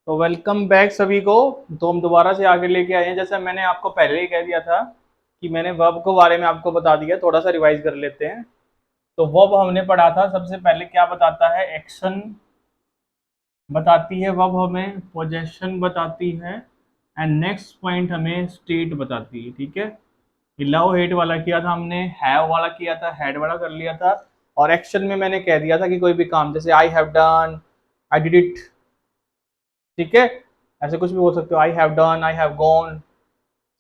तो welcome back सभी को। तो हम दोबारा से आगे लेके आए हैं। जैसे मैंने आपको पहले ही कह दिया था कि मैंने वर्ब को बारे में आपको बता दिया, थोड़ा सा रिवाइज कर लेते हैं। तो वर्ब हमने पढ़ा था, सबसे पहले क्या बताता है, एक्शन बताती है वर्ब, हमें पोजेशन बताती है, एंड नेक्स्ट पॉइंट हमें स्टेट बताती है। ठीक है, ये लव हेट वाला किया था हमने, हैव वाला किया था, हैड वाला कर लिया था। और एक्शन में मैंने कह दिया था कि कोई भी काम, जैसे I have done, I did it. ठीक है, ऐसे कुछ भी बोल सकते हो, I have done, I have gone,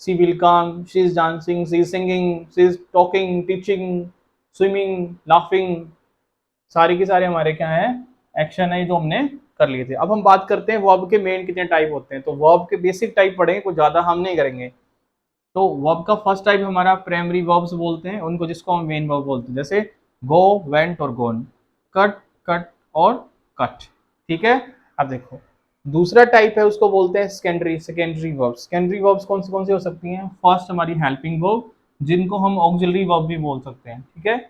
she will come, she is dancing, she is singing, she is talking, teaching, swimming, laughing. सारे के सारे हमारे क्या है, एक्शन है जो हमने कर लिए थे। अब हम बात करते हैं वर्ब के मेन कितने टाइप होते हैं। तो वर्ब के बेसिक टाइप पढ़ेंगे, कुछ ज्यादा हम नहीं करेंगे। तो वर्ब का फर्स्ट टाइप हमारा प्राइमरी वर्ब्स बोलते हैं उनको, जिसको हम मेन वर्ब बोलते हैं, जैसे गो, वेंट और गोन, कट, कट और कट। ठीक है, अब देखो दूसरा टाइप है, उसको बोलते हैं secondary secondary verbs. Secondary verbs कौन सी हो सकती हैं? फर्स्ट हमारी हेल्पिंग वर्ब, जिनको हम ऑक्सिलरी वर्ब भी बोल सकते हैं। ठीक है,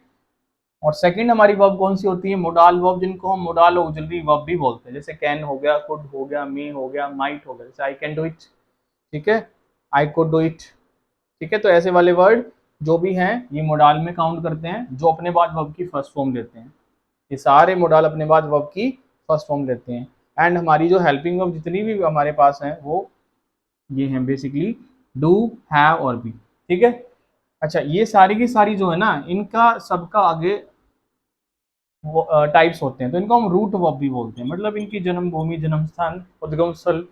और सेकंड हमारी वर्ब कौन सी होती है? मोडाल वर्ब, जिनको हम मोडाल ऑक्सिलरी वर्ब भी बोलते हैं, जैसे कैन हो गया, कुड हो गया, मे हो गया, माइट हो गया। जैसे आई कैन डू इट, ठीक है, आई कुड डू इट। ठीक है, तो ऐसे वाले वर्ड जो भी हैं ये मोडाल में काउंट करते हैं, जो अपने बाद वर्ब की फर्स्ट फॉर्म लेते हैं। ये सारे मोडाल अपने बाद वर्ब की फर्स्ट फॉर्म लेते हैं। एंड हमारी जो हेल्पिंग वर्ब जितनी भी हमारे पास हैं वो ये हैं बेसिकली डू, हैव और बी। ठीक है, अच्छा ये सारी की सारी जो है ना, इनका सबका आगे टाइप्स होते हैं, तो इनको हम रूट वर्ब भी बोलते हैं। मतलब इनकी जन्मभूमि, जन्म स्थान, उद्गम स्थल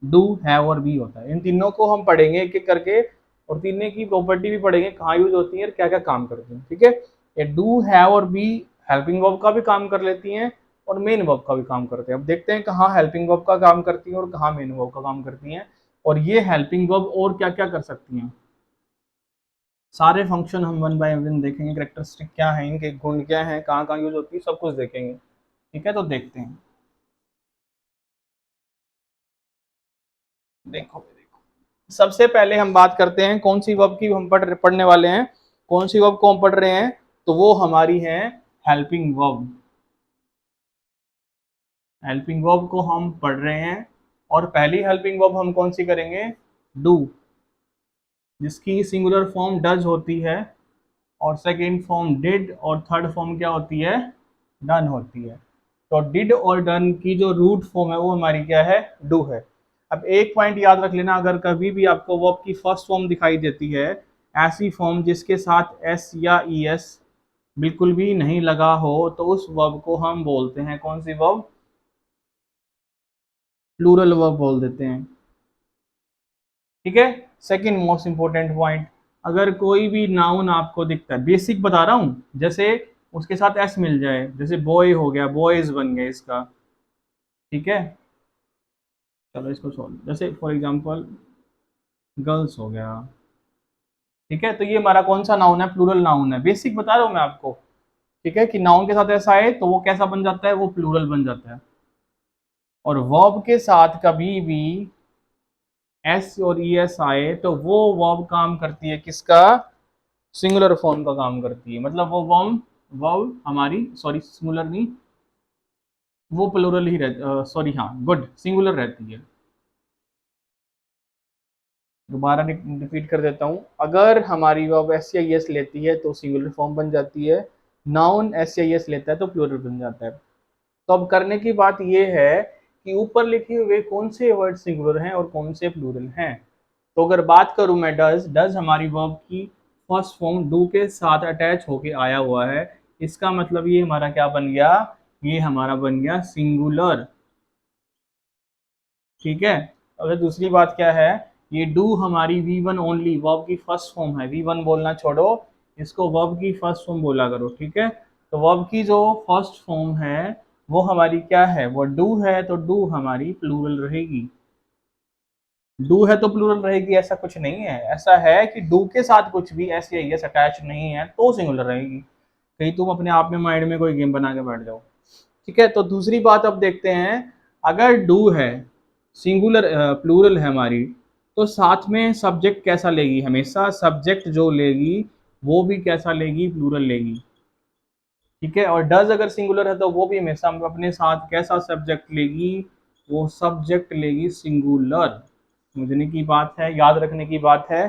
डू, हैव और बी होता है। इन तीनों को हम पढ़ेंगे एक एक करके, और तीनों की प्रॉपर्टी भी पढ़ेंगे, कहाँ यूज होती है और क्या क्या काम करती हैं। ठीक है, ये डू, हैव और बी हेल्पिंग वर्ब का भी काम कर लेती हैं और मेन वर्ब का भी काम करते हैं। अब देखते हैं कहाँ हेल्पिंग वर्ब का काम करती हैं और कहाँ मेन वर्ब का काम करती हैं, और ये हेल्पिंग वर्ब और क्या क्या कर सकती हैं। सारे फंक्शन हम वन बाय वन देखेंगे, कैरेक्टरिस्टिक क्या है, इनके गुण क्या है, कहाँ कहाँ यूज होती है, सब कुछ देखेंगे। ठीक है, तो देखते हैं। देखो सबसे पहले हम बात करते हैं कौन सी वर्ब की हम पढ़ने वाले हैं, कौन सी वर्ब को हम पढ़ रहे हैं। तो वो हमारी है हेल्पिंग वर्ब। हेल्पिंग वर्ब को हम पढ़ रहे हैं, और पहली हेल्पिंग वर्ब हम कौन सी करेंगे? डू, जिसकी सिंगुलर फॉर्म डज होती है, और सेकेंड फॉर्म डिड, और थर्ड फॉर्म क्या होती है? डन होती है। तो डिड और डन की जो रूट फॉर्म है वो हमारी क्या है? डू है। अब एक पॉइंट याद रख लेना, अगर कभी भी आपको वर्ब की फर्स्ट फॉर्म दिखाई देती है, ऐसी फॉर्म जिसके साथ एस या ई एस बिल्कुल भी नहीं लगा हो, तो उस वर्ब को हम बोलते हैं कौन सी वर्ब? प्लूरल वर्ब बोल देते हैं। ठीक है, सेकंड मोस्ट इंपॉर्टेंट पॉइंट, अगर कोई भी नाउन आपको दिखता है, बेसिक बता रहा हूं, जैसे उसके साथ एस मिल जाए, जैसे बॉय हो गया, बॉयज बन गया इसका। ठीक है, चलो इसको सॉल्व, जैसे फॉर एग्जांपल गर्ल्स हो गया। ठीक है, तो ये हमारा कौन सा नाउन है? प्लूरल नाउन है, बेसिक बता रहा हूं मैं आपको। ठीक है, कि नाउन के साथ ऐसा आए तो वो कैसा बन जाता है? वो प्लूरल बन जाता है। और वर्ब के साथ कभी भी एस और ई एस आए तो वो वर्ब काम करती है किसका? सिंगुलर फॉर्म का काम करती है। मतलब वो वर्ब वर्ब हमारी, सॉरी सिंगुलर नहीं, वो प्लूरल ही रहती, सॉरी हाँ गुड, सिंगुलर रहती है। दोबारा रिपीट कर देता हूँ, अगर हमारी वर्ब एस या एस लेती है तो सिंगुलर फॉर्म बन जाती है, नाउन एस या एस लेता है तो प्लूरल बन जाता है। तो अब करने की बात यह है कि ऊपर लिखे हुए कौन से वर्ड सिंगुलर हैं और कौन से प्लूरल हैं। तो अगर बात करूं मैं, डज, डज हमारी वर्ब की फर्स्ट फॉर्म डू के साथ अटैच होके आया हुआ है, इसका मतलब ये हमारा क्या बन गया? ये हमारा बन गया सिंगुलर। ठीक है, और दूसरी बात क्या है, ये डू हमारी वी वन ओनली वर्ब की फर्स्ट फॉर्म है। वी वन बोलना छोड़ो, इसको वर्ब की फर्स्ट फॉर्म बोला करो। ठीक है, तो वर्ब की जो फर्स्ट फॉर्म है वो हमारी क्या है? वो डू है, तो डू हमारी प्लूरल रहेगी। डू है तो प्लूरल रहेगी, ऐसा कुछ नहीं है। ऐसा है कि डू के साथ कुछ भी एस या एस अटैच नहीं है तो सिंगुलर रहेगी। कहीं तुम अपने आप में माइंड में कोई गेम बना के बैठ जाओ। ठीक है, तो दूसरी बात अब देखते हैं, अगर डू है, सिंगुलर प्लूरल है हमारी, तो साथ में सब्जेक्ट कैसा लेगी? हमेशा सब्जेक्ट जो लेगी वो भी कैसा लेगी? प्लूरल लेगी। ठीक है, और डज अगर सिंगुलर है तो वो भी हमेशा अपने साथ कैसा सब्जेक्ट लेगी? वो सब्जेक्ट लेगी सिंगुलर। समझने की बात है, याद रखने की बात है।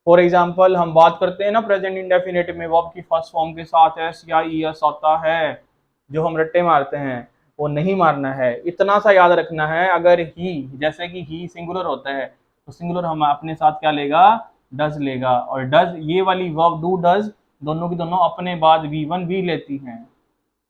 फॉर एग्जाम्पल हम बात करते हैं ना प्रेजेंट इंडेफिनिट में वर्ब की फर्स्ट फॉर्म के साथ एस या ई एस आता है, जो हम रट्टे मारते हैं वो नहीं मारना है, इतना सा याद रखना है। अगर ही, जैसे कि ही सिंगुलर होता है तो सिंगुलर हम अपने साथ क्या लेगा, डज लेगा। और डज, ये वाली वर्ब डू डज दोनों की दोनों अपने बाद वी वन भी लेती हैं।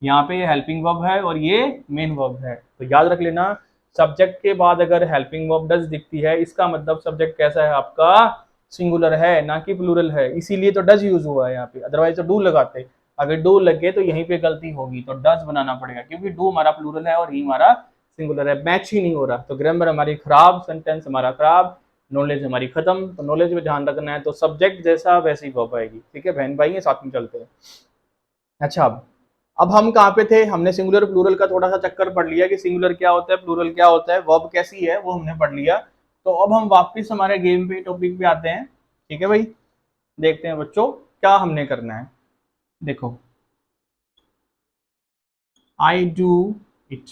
यहाँ पे ये हेल्पिंग वर्ब है और ये मेन वर्ब है, तो याद रख लेना सब्जेक्ट के बाद अगर हेल्पिंग वर्ब डज दिखती है इसका मतलब सब्जेक्ट कैसा है आपका, सिंगुलर है ना कि प्लूरल है, इसीलिए तो डज यूज हुआ है यहाँ पे, अदरवाइज तो डू लगाते। अगर डू लगे तो यहीं पे गलती होगी, तो डज बनाना पड़ेगा क्योंकि डू हमारा प्लूरल है और ही हमारा सिंगुलर है, मैच ही नहीं हो रहा, तो ग्रामर हमारी खराब, सेंटेंस हमारा खराब, नॉलेज हमारी खत्म। तो नॉलेज में ध्यान रखना है, तो सब्जेक्ट जैसा वैसी वर्ब आएगी। ठीक है बहन भाई, ये साथ में चलते हैं। अच्छा, अब हम कहाँ पे थे, हमने सिंगुलर प्लूरल का थोड़ा सा चक्कर पढ़ लिया कि सिंगुलर क्या होता है, प्लूरल क्या होता है, वर्ब कैसी है वो हमने पढ़ लिया। तो अब हम वापस हमारे गेम पे टॉपिक पे आते हैं। ठीक है भाई, देखते हैं बच्चों क्या हमने करना है। देखो, आई डू इट,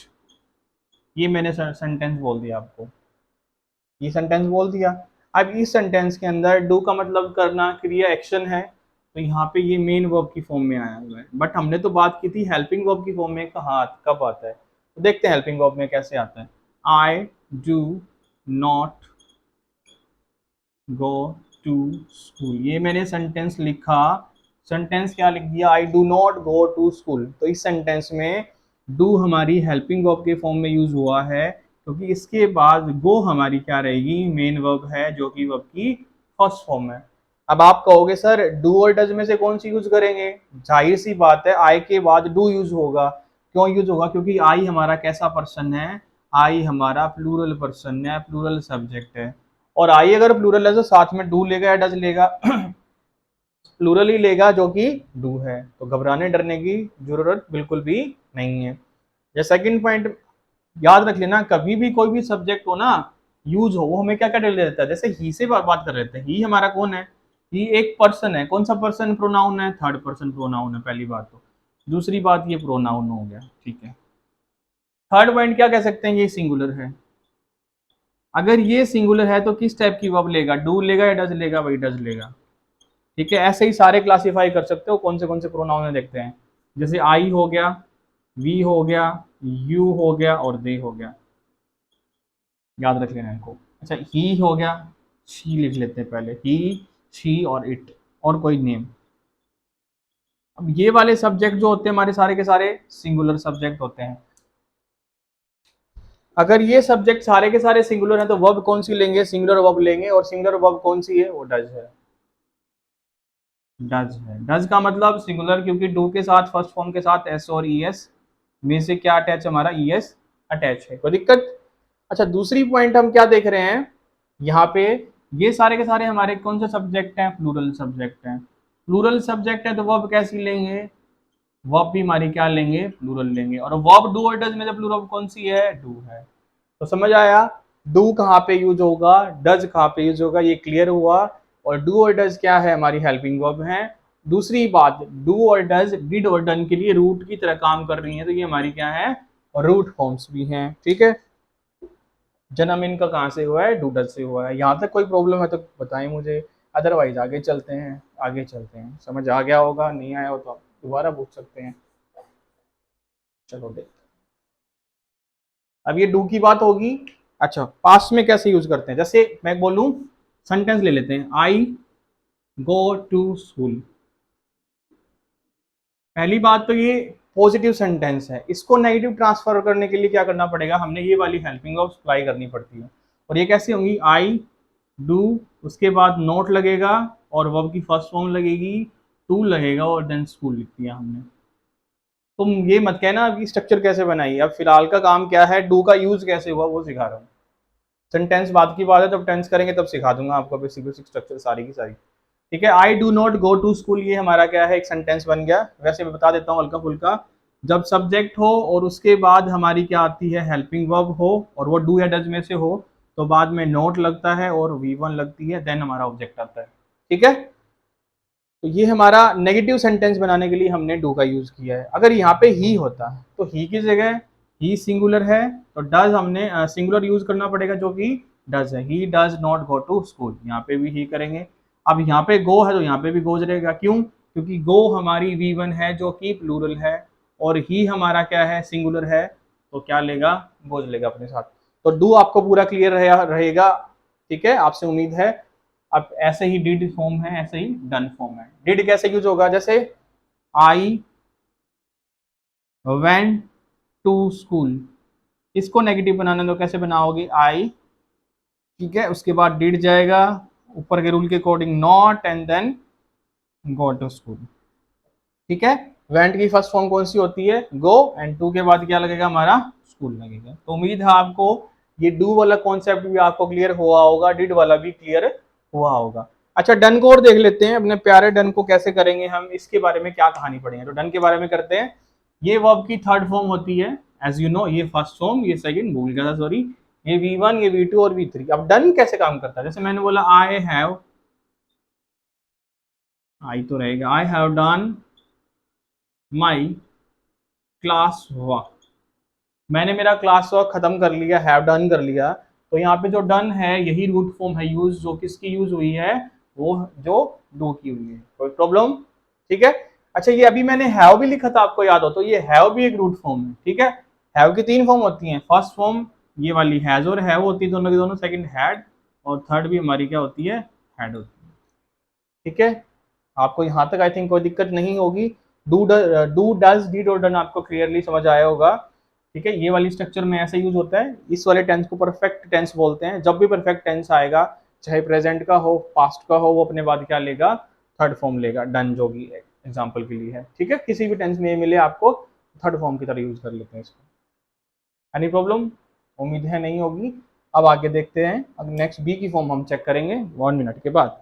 ये मैंने सेंटेंस बोल दिया आपको, ये सेंटेंस बोल दिया। अब इस सेंटेंस के अंदर डू का मतलब करना, क्रिया, एक्शन है, तो यहाँ पे ये मेन वर्ब की फॉर्म में आया हुआ है। बट हमने तो बात की थी हेल्पिंग वर्ब की फॉर्म में, कहाँ कब आता है, तो देखते हैं हेल्पिंग वर्ब में कैसे आता है। I do not go to school, ये मैंने सेंटेंस लिखा, सेंटेंस क्या लिख दिया, I do not go to school. तो इस सेंटेंस में डू हमारी हेल्पिंग वर्ब के फॉर्म में यूज हुआ है, क्योंकि इसके बाद गो हमारी क्या रहेगी, मेन वर्ब है, जो कि वर्ब की फर्स्ट फॉर्म है। अब आप कहोगे सर डू और डज में से कौन सी यूज करेंगे, जाहिर सी बात है आई के बाद डू यूज होगा। क्यों यूज होगा, क्योंकि आई हमारा कैसा पर्सन है, आई हमारा प्लूरल पर्सन है, प्लूरल सब्जेक्ट है। और आई अगर प्लूरल है तो साथ में डू लेगा या डज लेगा, प्लूरल ही लेगा जो कि डू है, तो घबराने डरने की जरूरत बिल्कुल भी नहीं है। या सेकंड पॉइंट याद रख लेना, कभी भी कोई भी सब्जेक्ट हो ना यूज हो, वो हमें क्या क्या डर देता है, जैसे ही से बात कर रहे थे, ही हमारा कौन है, ही एक पर्सन है, कौन सा पर्सन, प्रोनाउन है, थर्ड पर्सन प्रोनाउन है, पहली बात। तो दूसरी बात ये प्रोनाउन हो गया। ठीक है, थर्ड पॉइंट क्या कह सकते हैं, ये सिंगुलर है। अगर ये सिंगुलर है तो किस टाइप की वर्ब लेगा, डू लेगा या डज लेगा, भाई डज लेगा। ठीक है, ऐसे ही सारे क्लासीफाई कर सकते हो कौन से प्रोनाउन है, देखते हैं। जैसे आई हो गया, वी हो गया, यू हो गया और दे हो गया, याद रख लेना इनको। अच्छा, ही हो गया, शी लिख लेते हैं पहले, ही, शी और इट, और कोई नेम। अब ये वाले सब्जेक्ट जो होते हैं हमारे सारे के सारे सिंगुलर सब्जेक्ट होते हैं। अगर ये सब्जेक्ट सारे के सारे सिंगुलर हैं तो वर्ब कौन सी लेंगे, सिंगुलर वर्ब लेंगे, और सिंगुलर वर्ब कौन सी है, वो डज है। डज है, डज का मतलब सिंगुलर, क्योंकि डू के साथ फर्स्ट फॉर्म के साथ एस और ई एस में से क्या अटैच, हमारा ई एस अटैच है, कोई दिक्कत। अच्छा, दूसरी पॉइंट हम क्या देख रहे हैं यहाँ पे, ये सारे के सारे हमारे कौन से सब्जेक्ट हैं, प्लूरल सब्जेक्ट हैं। प्लूरल सब्जेक्ट है तो वर्ब कैसी लेंगे, वर्ब भी हमारी क्या लेंगे, प्लूरल लेंगे। और वर्ब डू और डज में से प्लूरल कौन सी है, डू है। तो समझ आया, डू कहाँ पे यूज होगा, डज कहाँ पे यूज होगा, ये क्लियर हुआ। और डू और डज क्या है, हमारी हेल्पिंग वर्ब है। दूसरी बात, डू और डज डिड और डन के लिए रूट की तरह काम कर रही है, तो ये हमारी क्या है, रूट फॉर्म्स भी हैं। ठीक है, जन्म इनका कहाँ से हुआ है, डू डज से हुआ है। यहाँ तक कोई प्रॉब्लम है तो बताएं मुझे, अदरवाइज आगे चलते हैं, आगे चलते हैं। समझ आ गया होगा, नहीं आया हो तो आप दोबारा पूछ सकते हैं। चलो देख, अब ये डू की बात होगी। अच्छा, पास्ट में कैसे यूज करते हैं, जैसे मैं बोलूं, सेंटेंस ले लेते हैं, आई गो टू स्कूल। पहली बात तो ये पॉजिटिव सेंटेंस है, इसको नेगेटिव ट्रांसफर करने के लिए क्या करना पड़ेगा, हमने ये वाली हेल्पिंग वर्ब अप्लाई करनी पड़ती है। और ये कैसे होंगी, आई डू, उसके बाद नोट लगेगा और वर्ब की फर्स्ट फॉर्म लगेगी, टू लगेगा और देन स्कूल लिख दिया हमने। तुम ये मत कहना कि स्ट्रक्चर कैसे बनाई, अब फिलहाल का काम क्या है, डू का यूज कैसे हुआ वो सिखा रहा हूँ। सेंटेंस बाद की बात है, तब टेंस करेंगे तब सिखा दूंगा आपको बेसिक बेसिक स्ट्रक्चर सारी की सारी। ठीक है, I do not go to school, ये हमारा क्या है, एक सेंटेंस बन गया। वैसे मैं बता देता हूँ हल्का फुल्का, जब सब्जेक्ट हो और उसके बाद हमारी क्या आती है, हेल्पिंग वर्ब हो, और वो डू या डज में से हो, तो बाद में नोट लगता है और वी वन लगती है, देन हमारा ऑब्जेक्ट आता है। ठीक है, तो ये हमारा नेगेटिव सेंटेंस बनाने के लिए हमने डू का यूज किया है। अगर यहाँ पे ही होता तो ही की जगह ही सिंगुलर है तो डज हमने सिंगुलर यूज करना पड़ेगा जो कि डज है। He does not go to school, यहाँ पे भी ही करेंगे। अब यहाँ पे गो है तो यहाँ पे भी गोज रहेगा, क्यों? क्योंकि गो हमारी V1 है जो कि प्लूरल है और ही हमारा क्या है, सिंगुलर है, तो क्या लेगा, गोज लेगा अपने साथ। तो डू आपको पूरा क्लियर रहेगा, ठीक है, आपसे उम्मीद है। अब ऐसे ही डिड फॉर्म है, ऐसे ही डन फॉर्म है। डिड कैसे यूज होगा, जैसे आई वेंट टू स्कूल, इसको नेगेटिव बनाना तो कैसे बनाओगे, आई, ठीक है, उसके बाद डिड जाएगा ऊपर के रूल के according not and then go to school, ठीक है। वेंट की फर्स्ट फॉर्म कौन सी होती है, गो, एंड टू के बाद क्या लगेगा हमारा, स्कूल लगेगा। तो उम्मीद है आपको ये डू वाला कॉन्सेप्ट भी आपको क्लियर हुआ होगा, डिड वाला भी क्लियर हुआ होगा। अच्छा, डन को और देख लेते हैं, अपने प्यारे डन को कैसे करेंगे हम, इसके बारे में क्या कहानी पढ़ेंगे। तो डन के बारे में करते हैं। ये वर्ब की थर्ड फॉर्म होती है, एज यू नो, ये फर्स्ट फॉर्म, ये सेकंड, भूल गया था सॉरी, ये V1, ये V2 और V3। अब डन कैसे काम करता है, जैसे मैंने बोला आई हैव, आई तो रहेगा, I have done my class work, मैंने मेरा क्लास वर्क खत्म कर लिया, हैव डन कर लिया। तो यहाँ पे जो डन है यही रूट फॉर्म है यूज, जो किसकी यूज हुई है, वो जो डू की हुई है, कोई प्रॉब्लम, ठीक है। अच्छा, ये अभी मैंने हैव भी लिखा था, आपको याद हो तो, ये हैव भी एक रूट फॉर्म है, ठीक है। हैव की तीन फॉर्म होती हैं, फर्स्ट फॉर्म ये वाली हैज और हैव होती है दोनों की दोनों, सेकंड हैड, और थर्ड भी हमारी क्या होती है, हैड होती है, ठीक है। आपको यहाँ तक आई थिंक कोई दिक्कत नहीं होगी। डू डज डिड और डन आपको क्लियरली समझ आया होगा, ठीक है। ये वाली स्ट्रक्चर में ऐसे यूज होता है। इस वाले टेंस को परफेक्ट टेंस बोलते हैं। जब भी परफेक्ट टेंस आएगा, चाहे प्रेजेंट का हो, पास्ट का हो, वो अपने बाद क्या लेगा, थर्ड फॉर्म लेगा, डन जो भी एग्जाम्पल के लिए है, ठीक है। किसी भी टेंस में मिले आपको, थर्ड फॉर्म की तरह यूज कर लेते हैं इसको। एनी प्रॉब्लम, उम्मीद है नहीं होगी। अब आगे देखते हैं, अब नेक्स्ट बी की फॉर्म हम चेक करेंगे 1 मिनट के बाद।